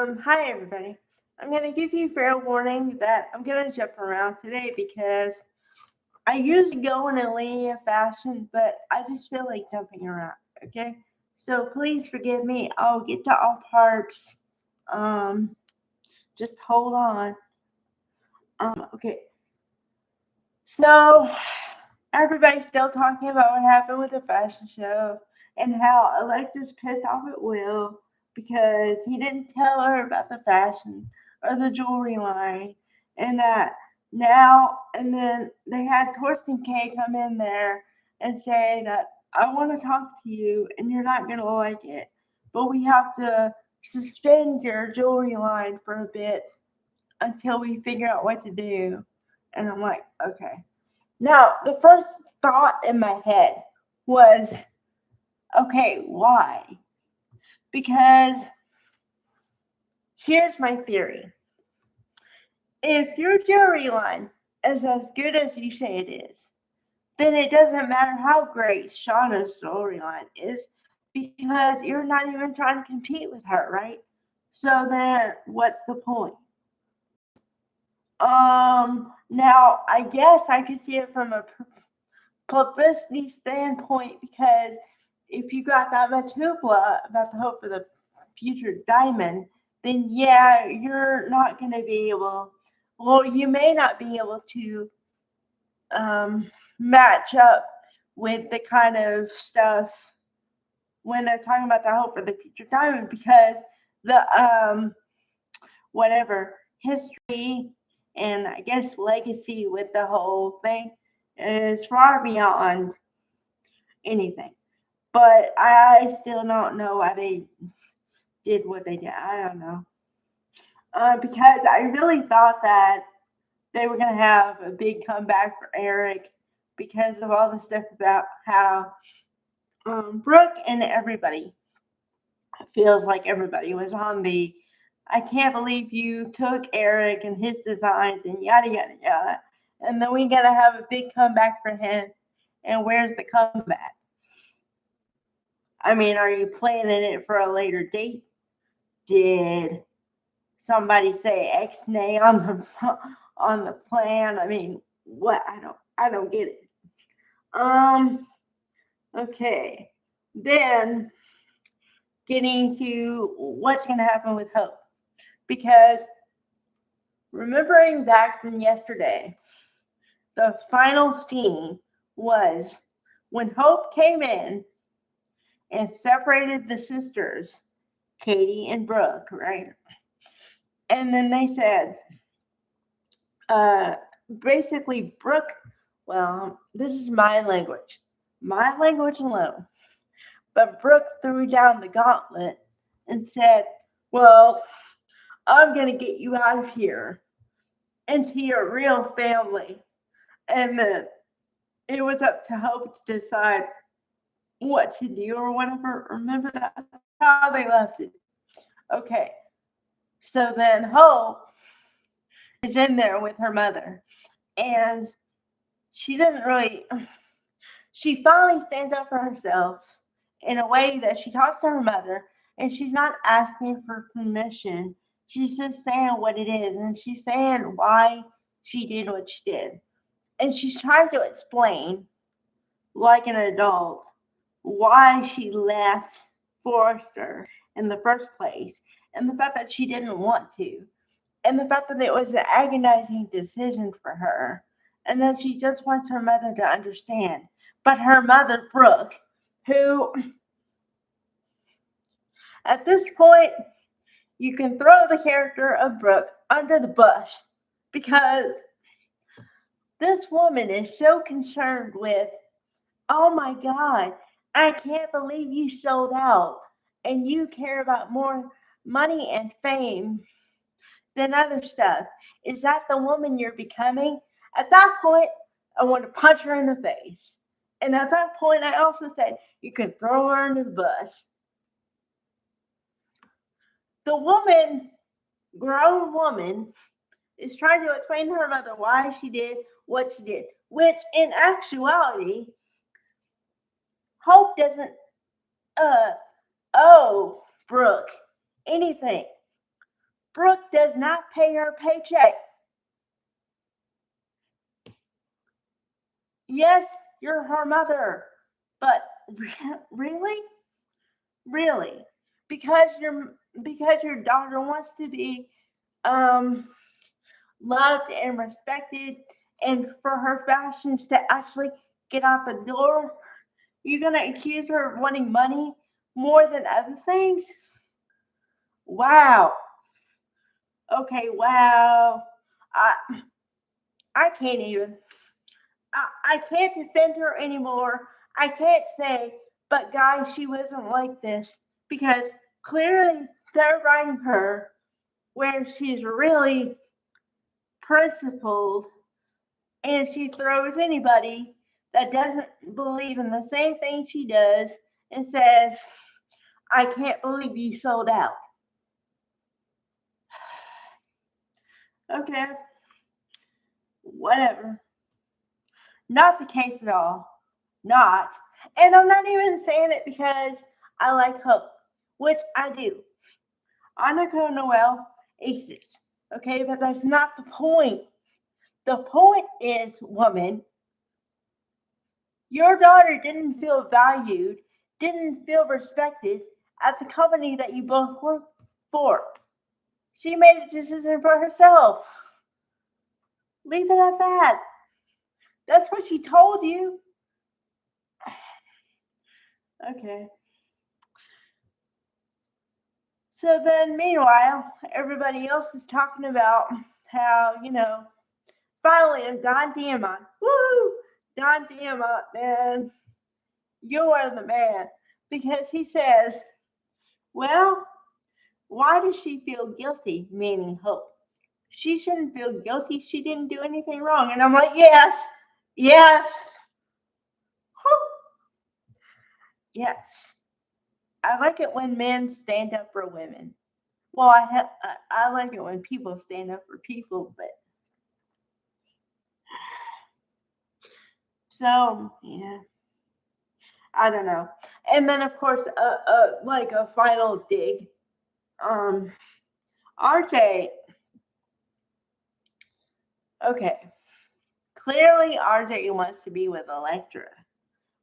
Hi everybody. I'm going to give you fair warning that I'm going to jump around today because I usually go in a linear fashion, but I just feel like jumping around, okay? So please forgive me. I'll get to all parts. Um, just hold on. Okay. So everybody's still talking about what happened with the fashion show and how Electra's pissed off at Will because he didn't tell her about the fashion or the jewelry line, and that now and then they had Torsten K come in there and say that I want to talk to you and you're not going to like it, but we have to suspend your jewelry line for a bit until we figure out what to do. And I'm like, okay. Now, the first thought in my head was, okay, why? Because here's my theory. If your jewelry line is as good as you say it is, then it doesn't matter how great Shauna's jewelry line is because you're not even trying to compete with her, right? So then what's the point? Now I guess I could see it from a publicity standpoint because if you got that much hoopla about the hope for the future diamond, then yeah, you're not going to be able, well, you may not be able to match up with the kind of stuff when they're talking about the hope for the future diamond because the whatever history and I guess legacy with the whole thing is far beyond anything. But I still don't know why they did what they did. I don't know. Because I really thought that they were going to have a big comeback for Eric because of all the stuff about how Brooke and everybody feels like everybody was on the I can't believe you took Eric and his designs and yada, yada, yada. And then we got to have a big comeback for him. And where's the comeback? I mean, are you planning it for a later date? Did somebody say X-nay on the plan? I mean, what? I don't get it. Okay. Then getting to what's going to happen with Hope. Because remembering back from yesterday, the final scene was when Hope came in and separated the sisters, Katie and Brooke, right? And then they said, basically, Brooke, well, this is my language alone. But Brooke threw down the gauntlet and said, well, I'm going to get you out of here into your real family. And then it was up to Hope to decide what to do or whatever. Remember that? How they left it. Okay. So then Hope is in there with her mother. And she doesn't really, she finally stands up for herself in a way that she talks to her mother and she's not asking for permission. She's just saying what it is. And she's saying why she did what she did. And she's trying to explain, like an adult, why she left Forrester in the first place, and the fact that she didn't want to, and the fact that it was an agonizing decision for her, and that she just wants her mother to understand. But her mother, Brooke, who at this point, you can throw the character of Brooke under the bus because this woman is so concerned with, oh my God, I can't believe you sold out and you care about more money and fame than other stuff. Is that the woman you're becoming? At that point, I want to punch her in the face. And at that point, I also said, you can throw her under the bus. The woman, grown woman, is trying to explain to her mother why she did what she did, which in actuality, Hope doesn't owe Brooke anything. Brooke does not pay her paycheck. Yes, you're her mother, but really? Really? Because your daughter wants to be um loved and respected, and for her fashions to actually get out the door, you're gonna accuse her of wanting money more than other things? Wow. Okay, wow. I I can't even. I can't defend her anymore. I can't say, but guys, she wasn't like this, because clearly they're writing her where she's really principled, and she throws anybody that doesn't believe in the same thing she does and says, I can't believe you sold out. Okay, whatever. Not the case at all. Not. And I'm not even saying it because I like Hope, which I do. Annika Noelle exists. Okay, but that's not the point. The point is, woman, your daughter didn't feel valued, didn't feel respected at the company that you both work for. She made a decision for herself. Leave it at that. That's what she told you. Okay. So then, meanwhile, everybody else is talking about how, finally, Don Diamond. Woo! Don Diamond, man. You are the man. Because he says, well, why does she feel guilty? Meaning Hope. She shouldn't feel guilty. She didn't do anything wrong. And I'm like, yes, yes, yes. I like it when men stand up for women. Well, I like it when people stand up for people, but so yeah, I don't know. And then of course, like a final dig. Um, RJ. Okay, clearly RJ wants to be with Electra,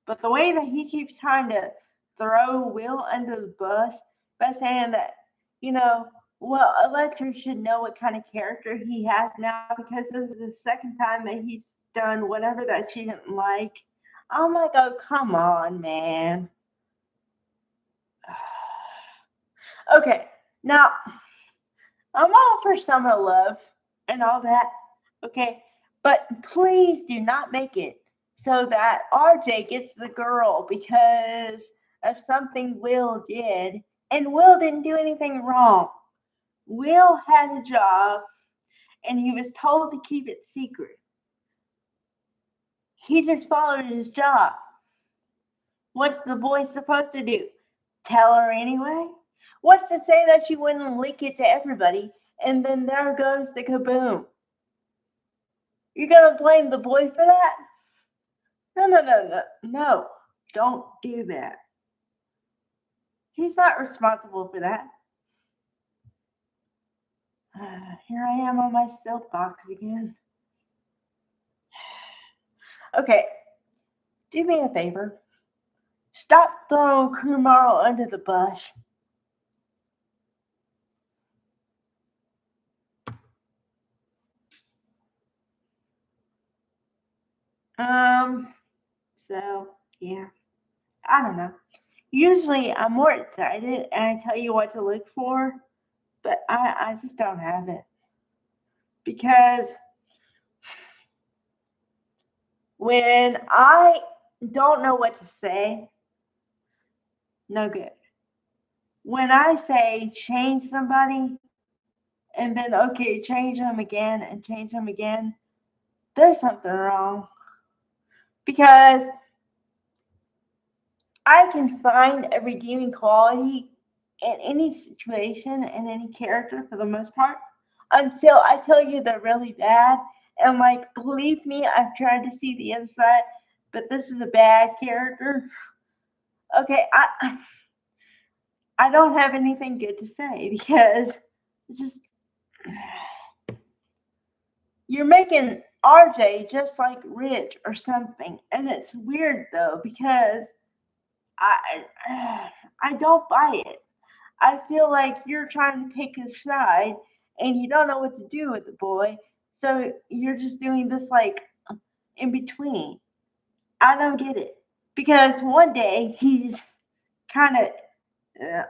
but the way that he keeps trying to throw Will under the bus by saying that, you know, well, Electra should know what kind of character he has now, because this is the second time that he's done whatever that she didn't like. I'm like, oh, come on, man. Okay, now I'm all for summer love and all that, okay, but please do not make it so that RJ gets the girl because of something Will did, and Will didn't do anything wrong. Will had a job and he was told to keep it secret. He just followed his job. What's the boy supposed to do? Tell her anyway? What's to say that she wouldn't leak it to everybody, and then there goes the kaboom? You're gonna blame the boy for that? No, no, no, no, no. Don't do that. He's not responsible for that. Here I am on my soapbox again. Okay, do me a favor. Stop throwing Kumaro under the bus. So yeah, I don't know. Usually I'm more excited and I tell you what to look for, but I just don't have it. Because when I don't know what to say, no good. When I say change somebody and then okay, change them again and change them again, there's something wrong. Because I can find a redeeming quality in any situation and any character for the most part until I tell you they're really bad. And like, believe me, I've tried to see the other side, but this is a bad character. Okay, I don't have anything good to say because it's just you're making RJ just like Rich or something. And it's weird though because I I don't buy it. I feel like you're trying to pick a side and you don't know what to do with the boy. So you're just doing this like in between. I don't get it. Because one day he's kind of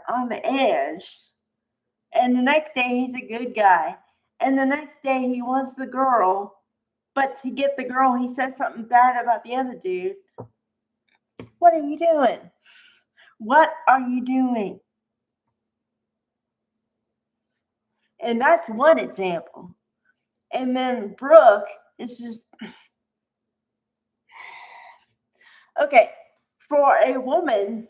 on the edge, and the next day he's a good guy, and the next day he wants the girl, but to get the girl, he says something bad about the other dude. What are you doing? What are you doing? And that's one example. And then Brooke is just okay for a woman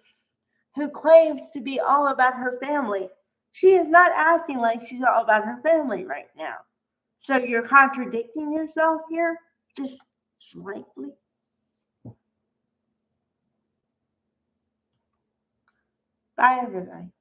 who claims to be all about her family. She is not acting like she's all about her family right now. So you're contradicting yourself here just slightly. Bye, everybody.